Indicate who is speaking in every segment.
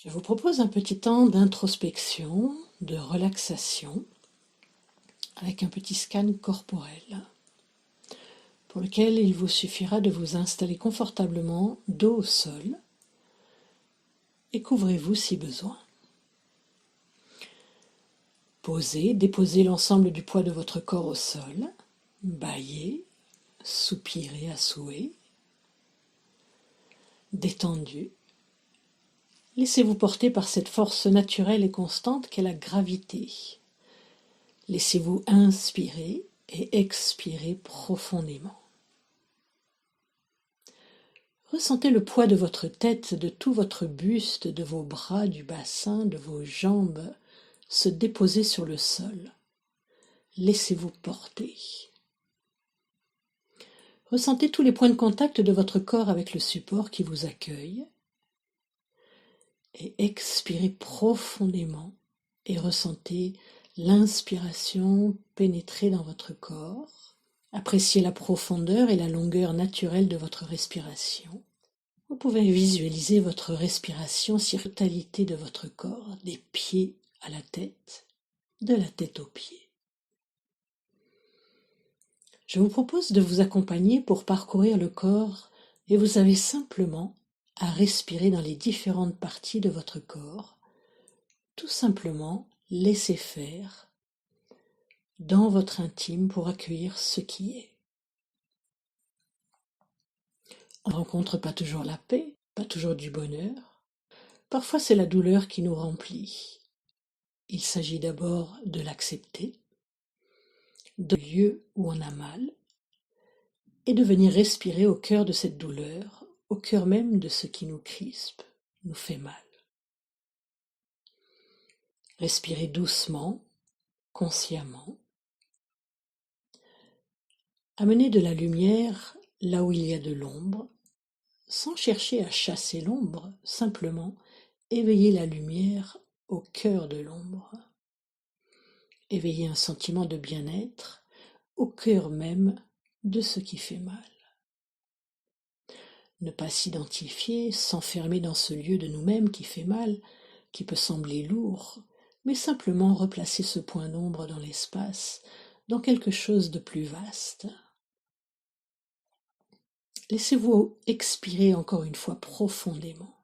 Speaker 1: Je vous propose un petit temps d'introspection, de relaxation, avec un petit scan corporel, pour lequel il vous suffira de vous installer confortablement, dos au sol, et couvrez-vous si besoin. Déposez l'ensemble du poids de votre corps au sol, bâillez, soupirez à souhait, détendu. Laissez-vous porter par cette force naturelle et constante qu'est la gravité. Laissez-vous inspirer et expirer profondément. Ressentez le poids de votre tête, de tout votre buste, de vos bras, du bassin, de vos jambes se déposer sur le sol. Laissez-vous porter. Ressentez tous les points de contact de votre corps avec le support qui vous accueille. Et expirez profondément et ressentez l'inspiration pénétrer dans votre corps. Appréciez la profondeur et la longueur naturelle de votre respiration. Vous pouvez visualiser votre respiration sur la totalité de votre corps, des pieds à la tête, de la tête aux pieds. Je vous propose de vous accompagner pour parcourir le corps et vous avez simplement à respirer dans les différentes parties de votre corps. Tout simplement laissez faire dans votre intime pour accueillir ce qui est. On ne rencontre pas toujours la paix, pas toujours du bonheur. Parfois c'est la douleur qui nous remplit. Il s'agit d'abord de l'accepter, de lieu où on a mal, et de venir respirer au cœur de cette douleur, au cœur même de ce qui nous crispe, nous fait mal. Respirez doucement, consciemment. Amenez de la lumière là où il y a de l'ombre, sans chercher à chasser l'ombre, simplement éveillez la lumière au cœur de l'ombre. Éveillez un sentiment de bien-être au cœur même de ce qui fait mal. Ne pas s'identifier, s'enfermer dans ce lieu de nous-mêmes qui fait mal, qui peut sembler lourd, mais simplement replacer ce point d'ombre dans l'espace, dans quelque chose de plus vaste. Laissez-vous expirer encore une fois profondément.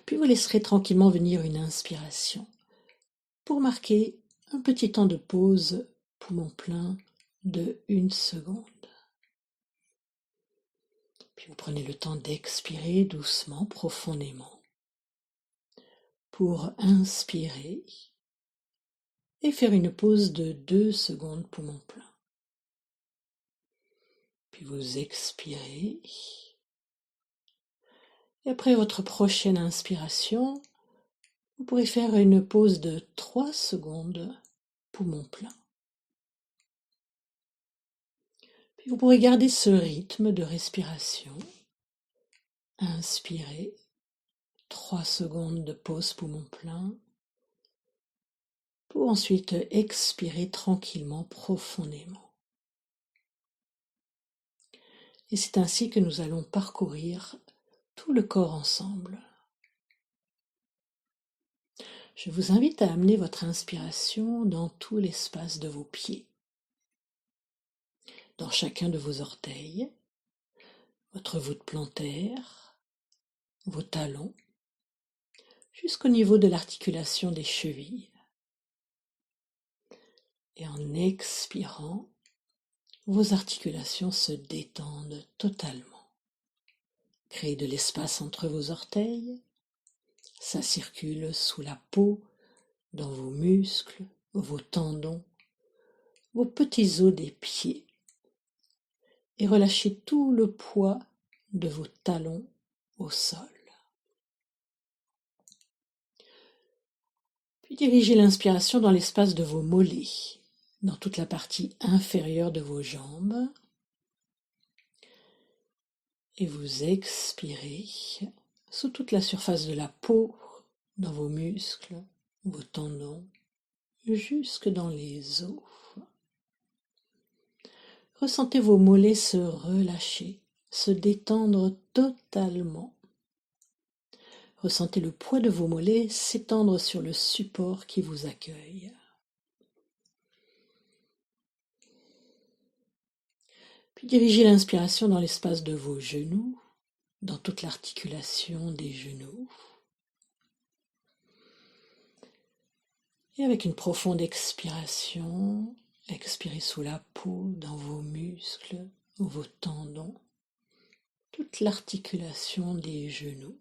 Speaker 1: Puis vous laisserez tranquillement venir une inspiration pour marquer un petit temps de pause, poumon plein, de 1 seconde. Puis vous prenez le temps d'expirer doucement, profondément, pour inspirer et faire une pause de 2 secondes, poumon plein. Puis vous expirez. Et après votre prochaine inspiration, vous pourrez faire une pause de 3 secondes, poumon plein. Puis vous pourrez garder ce rythme de respiration. Inspirez, 3 secondes de pause poumon plein, pour ensuite expirer tranquillement, profondément. Et c'est ainsi que nous allons parcourir tout le corps ensemble. Je vous invite à amener votre inspiration dans tout l'espace de vos pieds, dans chacun de vos orteils, votre voûte plantaire, vos talons, jusqu'au niveau de l'articulation des chevilles. Et en expirant, vos articulations se détendent totalement. Créez de l'espace entre vos orteils, ça circule sous la peau, dans vos muscles, vos tendons, vos petits os des pieds. Et relâchez tout le poids de vos talons au sol. Puis dirigez l'inspiration dans l'espace de vos mollets, dans toute la partie inférieure de vos jambes. Et vous expirez sous toute la surface de la peau, dans vos muscles, vos tendons, jusque dans les os. Ressentez vos mollets se relâcher se détendre totalement. Ressentez le poids de vos mollets s'étendre sur le support qui vous accueille. Puis dirigez l'inspiration dans l'espace de vos genoux, dans toute l'articulation des genoux. Et avec une profonde expiration, expirez sous la peau, dans vos muscles, vos tendons, toute l'articulation des genoux.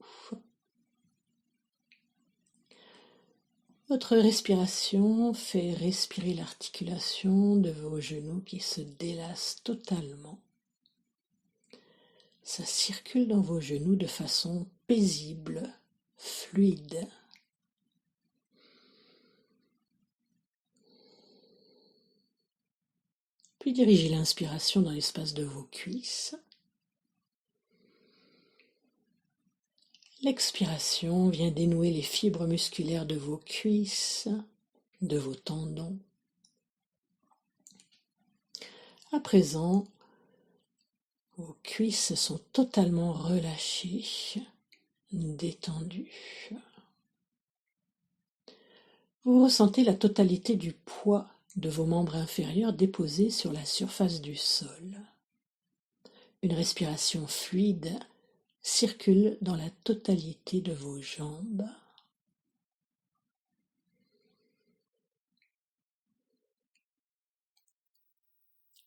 Speaker 1: Votre respiration fait respirer l'articulation de vos genoux qui se délasse totalement. Ça circule dans vos genoux de façon paisible, fluide. Puis dirigez l'inspiration dans l'espace de vos cuisses. L'expiration vient dénouer les fibres musculaires de vos cuisses, de vos tendons. À présent, vos cuisses sont totalement relâchées, détendues. Vous ressentez la totalité du poids de vos membres inférieurs déposés sur la surface du sol. Une respiration fluide circule dans la totalité de vos jambes.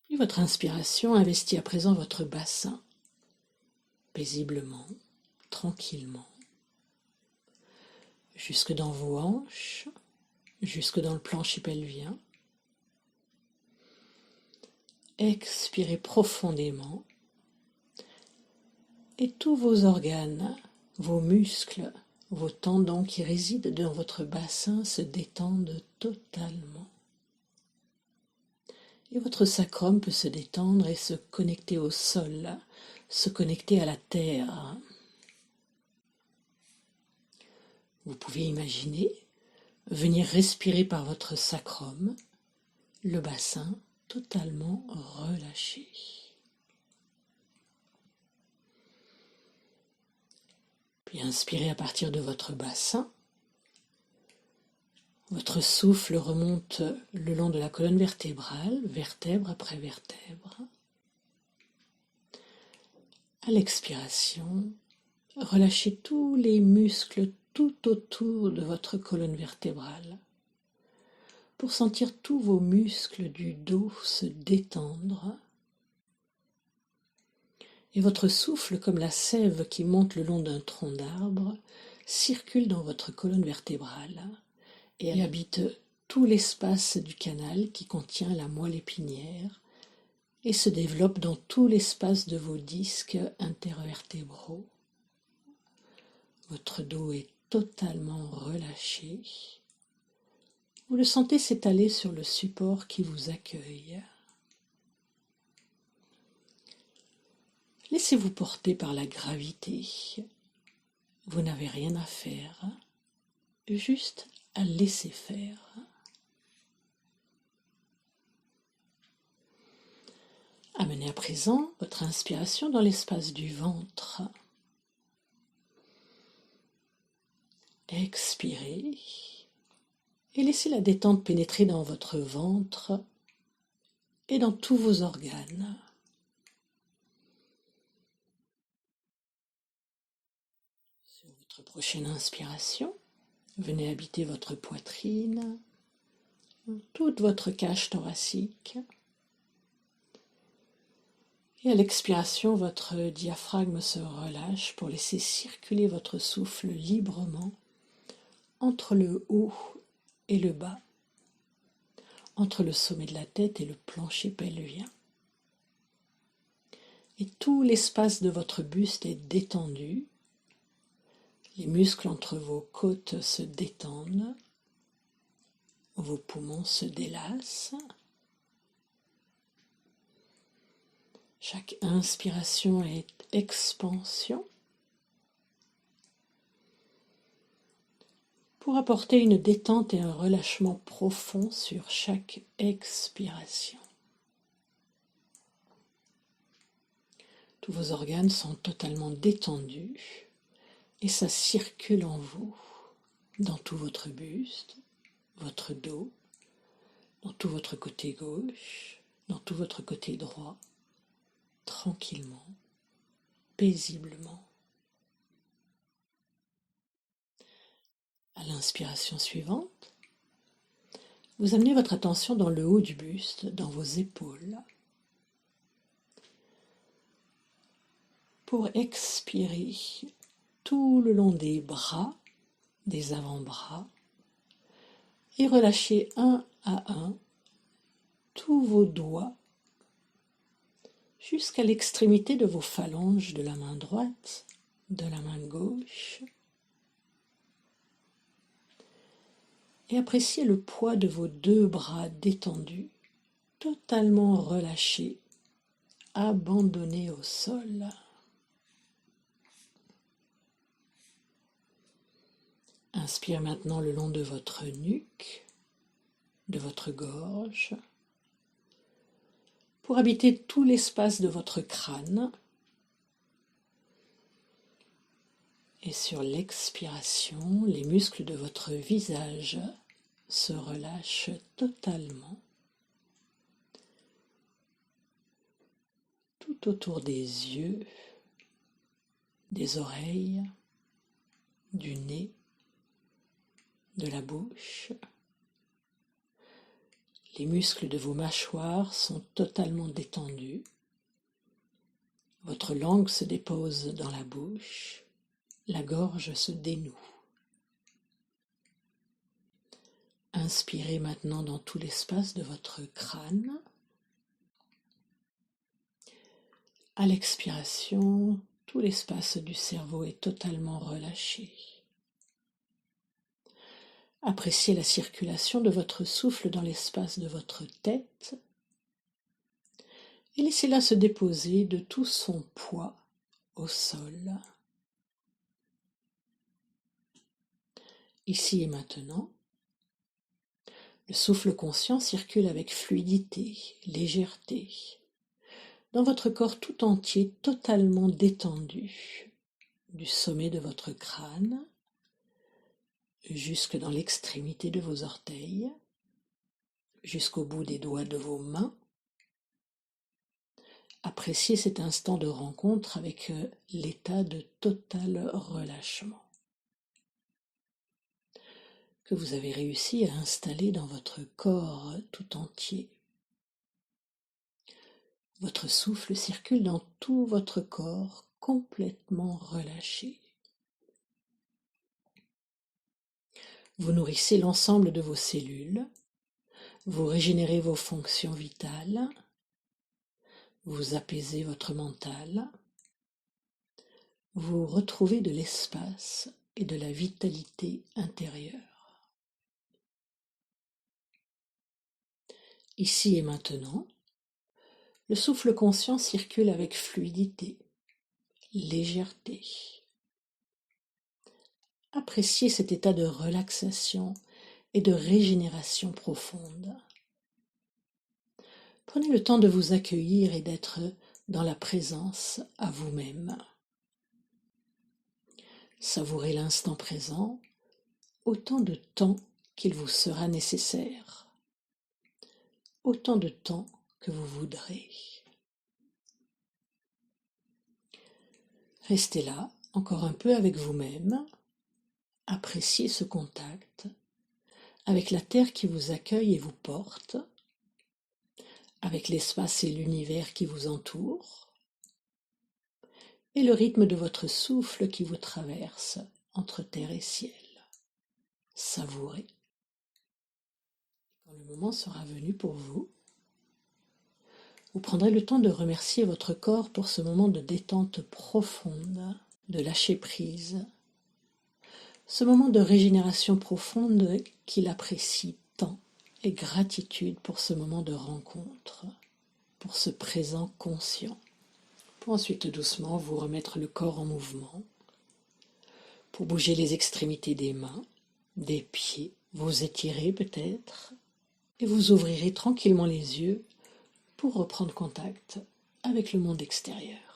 Speaker 1: Puis votre inspiration investit à présent votre bassin, paisiblement, tranquillement, jusque dans vos hanches, jusque dans le plancher pelvien. Expirez profondément et tous vos organes, vos muscles, vos tendons qui résident dans votre bassin se détendent totalement. Et votre sacrum peut se détendre et se connecter au sol, se connecter à la terre. Vous pouvez imaginer venir respirer par votre sacrum, le bassin totalement relâché. Puis inspirez à partir de votre bassin. Votre souffle remonte le long de la colonne vertébrale, vertèbre après vertèbre. À l'expiration, relâchez tous les muscles tout autour de votre colonne vertébrale pour sentir tous vos muscles du dos se détendre. Et votre souffle, comme la sève qui monte le long d'un tronc d'arbre, circule dans votre colonne vertébrale et habite tout l'espace du canal qui contient la moelle épinière et se développe dans tout l'espace de vos disques intervertébraux. Votre dos est totalement relâché. Vous le sentez s'étaler sur le support qui vous accueille. Laissez-vous porter par la gravité. Vous n'avez rien à faire, juste à laisser faire. Amenez à présent votre inspiration dans l'espace du ventre. Expirez et laissez la détente pénétrer dans votre ventre et dans tous vos organes. Sur votre prochaine inspiration, venez habiter votre poitrine, toute votre cage thoracique. Et à l'expiration, votre diaphragme se relâche pour laisser circuler votre souffle librement entre le haut et le bas, entre le sommet de la tête et le plancher pelvien. Et tout l'espace de votre buste est détendu. Les muscles entre vos côtes se détendent. Vos poumons se délassent. Chaque inspiration est expansion pour apporter une détente et un relâchement profond sur chaque expiration. Tous vos organes sont totalement détendus et ça circule en vous, dans tout votre buste, votre dos, dans tout votre côté gauche, dans tout votre côté droit, tranquillement, paisiblement. À l'inspiration suivante, vous amenez votre attention dans le haut du buste, dans vos épaules. Pour expirer tout le long des bras, des avant-bras, et relâchez un à un tous vos doigts jusqu'à l'extrémité de vos phalanges de la main droite, de la main gauche. Et appréciez le poids de vos deux bras détendus, totalement relâchés, abandonnés au sol. Inspire maintenant le long de votre nuque, de votre gorge, pour habiter tout l'espace de votre crâne. Et sur l'expiration, les muscles de votre visage se relâchent totalement. Tout autour des yeux, des oreilles, du nez, de la bouche. Les muscles de vos mâchoires sont totalement détendus. Votre langue se dépose dans la bouche. La gorge se dénoue. Inspirez maintenant dans tout l'espace de votre crâne. À l'expiration, tout l'espace du cerveau est totalement relâché. Appréciez la circulation de votre souffle dans l'espace de votre tête et laissez-la se déposer de tout son poids au sol. Ici et maintenant, le souffle conscient circule avec fluidité, légèreté, dans votre corps tout entier totalement détendu, du sommet de votre crâne jusque dans l'extrémité de vos orteils, jusqu'au bout des doigts de vos mains. Appréciez cet instant de rencontre avec l'état de total relâchement que vous avez réussi à installer dans votre corps tout entier. Votre souffle circule dans tout votre corps complètement relâché. Vous nourrissez l'ensemble de vos cellules, vous régénérez vos fonctions vitales, vous apaisez votre mental, vous retrouvez de l'espace et de la vitalité intérieure. Ici et maintenant, le souffle conscient circule avec fluidité, légèreté. Appréciez cet état de relaxation et de régénération profonde. Prenez le temps de vous accueillir et d'être dans la présence à vous-même. Savourez l'instant présent autant de temps qu'il vous sera nécessaire, autant de temps que vous voudrez. Restez là, encore un peu avec vous-même. Appréciez ce contact avec la terre qui vous accueille et vous porte, avec l'espace et l'univers qui vous entourent, et le rythme de votre souffle qui vous traverse entre terre et ciel. Savourez. Quand le moment sera venu pour vous, vous prendrez le temps de remercier votre corps pour ce moment de détente profonde, de lâcher prise, ce moment de régénération profonde qu'il apprécie tant, et gratitude pour ce moment de rencontre, pour ce présent conscient. Pour ensuite doucement vous remettre le corps en mouvement, pour bouger les extrémités des mains, des pieds, vous étirer peut-être, et vous ouvrirez tranquillement les yeux pour reprendre contact avec le monde extérieur.